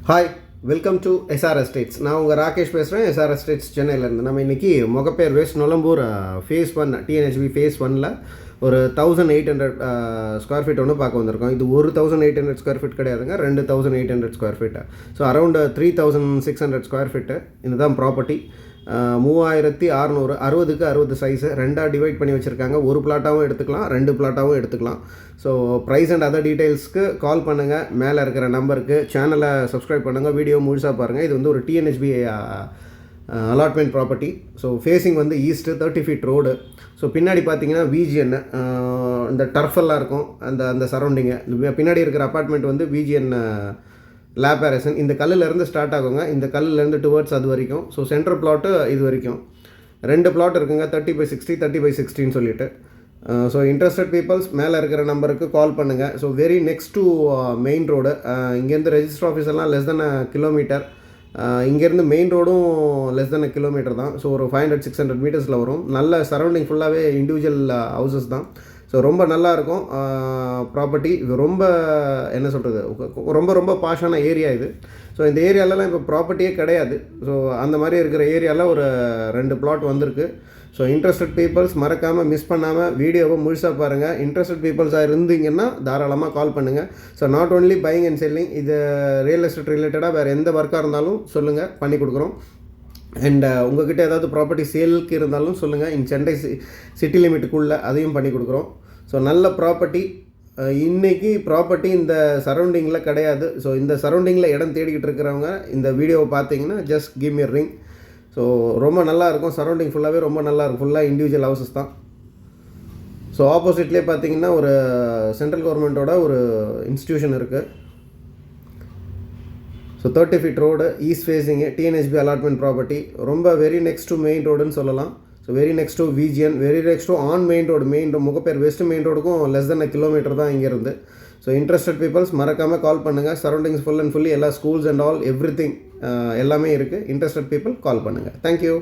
Hi, welcome to SR estates. நான் உங்கள் ராகேஷ் பேசுகிறேன், எஸ்ஆர் எஸ்டேட்ஸ் சென்னையிலேருந்து. நம்ம இன்றைக்கி Mogappair west Nolambur phase 1 TNHB phase 1ல் ஒரு 1800 ஸ்கொயர் ஃபீட் ஒன்று பார்க்க வந்திருக்கோம். இது 1800 ஸ்கொயர் ஃபீட் கிடையாதுங்க, 2800 square feet. So around 3600 square feet. இதுதான் ப்ராப்பர்ட்டி. 3600 60க்கு 60 சைஸு ரெண்டாக டிவைட் பண்ணி வச்சுருக்காங்க. ஒரு பிளாட்டாகவும் எடுத்துக்கலாம், 2 பிளாட்டாகவும் எடுத்துக்கலாம். ஸோ ப்ரைஸ் அண்ட் அதர் டீட்டெயில்ஸ்க்கு கால் பண்ணுங்கள், மேலே இருக்கிற நம்பருக்கு. சேனலை சப்ஸ்கிரைப் பண்ணுங்கள், வீடியோ முழுசாக பாருங்கள். இது வந்து ஒரு TNHB allotment property. So facing வந்து ஈஸ்ட்டு 30 ஃபீட் ரோடு. ஸோ பின்னாடி பார்த்தீங்கன்னா விஜிஎன் இந்த டர்ஃபெல்லாம் இருக்கும், அந்த சரௌண்டிங்கு. பின்னாடி இருக்கிற அப்பார்ட்மெண்ட் வந்து விஜிஎன் லேப் அரேசன். இந்த கல்லுலேருந்து ஸ்டார்ட் ஆகுங்க, இந்த கல்லுலேருந்து டுவர்ட்ஸ் அது வரைக்கும். ஸோ சென்ட்ரல் பிளாட்டு இது வரைக்கும் 2 பிளாட் இருக்குங்க, 30/60 30/60 சொல்லிட்டு. ஸோ இன்ட்ரெஸ்டட் பீப்புள்ஸ் மேலே இருக்கிற நம்பருக்கு கால் பண்ணுங்கள். So very next to main road. இங்கேருந்து ரெஜிஸ்டர் ஆஃபீஸ் எல்லாம் லெஸ் தென் கிலோமீட்டர். இங்கேருந்து மெயின் ரோடும் லெஸ் தென் கிலோமீட்டர் தான். ஸோ ஒரு 500-600 மீட்டர்ஸில் வரும். நல்ல சரௌண்டிங் ஃபுல்லாகவே இண்டிவிஜுவல் ஹவுசஸ் தான். ஸோ ரொம்ப நல்லாயிருக்கும் ப்ராப்பர்ட்டி. இது ரொம்ப என்ன சொல்கிறது, ரொம்ப பாஷான ஏரியா இது. ஸோ இந்த ஏரியாலலாம் இப்போ ப்ராப்பர்ட்டியே கிடையாது. ஸோ அந்த மாதிரி இருக்கிற ஏரியாவில் ஒரு 2 பிளாட் வந்திருக்கு. ஸோ இன்ட்ரெஸ்டட் பீப்புள்ஸ் மறக்காமல் மிஸ் பண்ணாமல் வீடியோவை முழுசாக பாருங்கள். இன்ட்ரெஸ்டட் பீப்புள்ஸாக இருந்தீங்கன்னா தாராளமாக கால் பண்ணுங்கள். So not only buying and selling, இது ரியல் எஸ்டேட் ரிலேட்டடாக வேறு எந்த ஒர்க்காக இருந்தாலும் சொல்லுங்கள், பண்ணி கொடுக்குறோம். அண்ட் உங்கள்கிட்ட ஏதாவது ப்ராப்பர்ட்டி சேலுக்கு இருந்தாலும் சொல்லுங்கள். சென்னை சிட்டி லிமிட்டுக்குள்ளே அதையும் பண்ணி கொடுக்குறோம். ஸோ நல்ல ப்ராப்பர்ட்டி. இன்றைக்கி ப்ராப்பர்ட்டி இந்த சரௌண்டிங்கில் கிடையாது. ஸோ இந்த சரௌண்டிங்கில் இடம் தேடிக்கிட்டு இருக்கிறவங்க இந்த வீடியோவை பார்த்தீங்கன்னா just give me ring. So ரொம்ப நல்லாயிருக்கும், சரௌண்டிங் ஃபுல்லாகவே ரொம்ப நல்லாயிருக்கும். ஃபுல்லாக இண்டிவிஜுவல் ஹவுசஸ் தான். ஸோ ஆப்போசிட்லேயே பார்த்தீங்கன்னா ஒரு சென்ட்ரல் கவர்மெண்ட்டோட ஒரு இன்ஸ்டியூஷன் இருக்குது. So 30 feet road, east facing, TNHB allotment property. ரொம்ப வெரி நெக்ஸ்ட் டு மெயின் ரோடுன்னு சொல்லலாம். So very next to VGN, very next to on main road. Mugappair west main ரோடுக்கும் லெஸ் தென் கிலோமீட்டர் தான் இங்கேருந்து. ஸோ இன்ட்ரெஸ்டட் பீப்புள்ஸ் மறக்காமல் call பண்ணுங்கள். Surroundings full and fully எல்லா schools and all every thing எல்லாமே இருக்குது. இன்ட்ரெஸ்டட் பீப்புள் கால் பண்ணுங்கள். Thank you.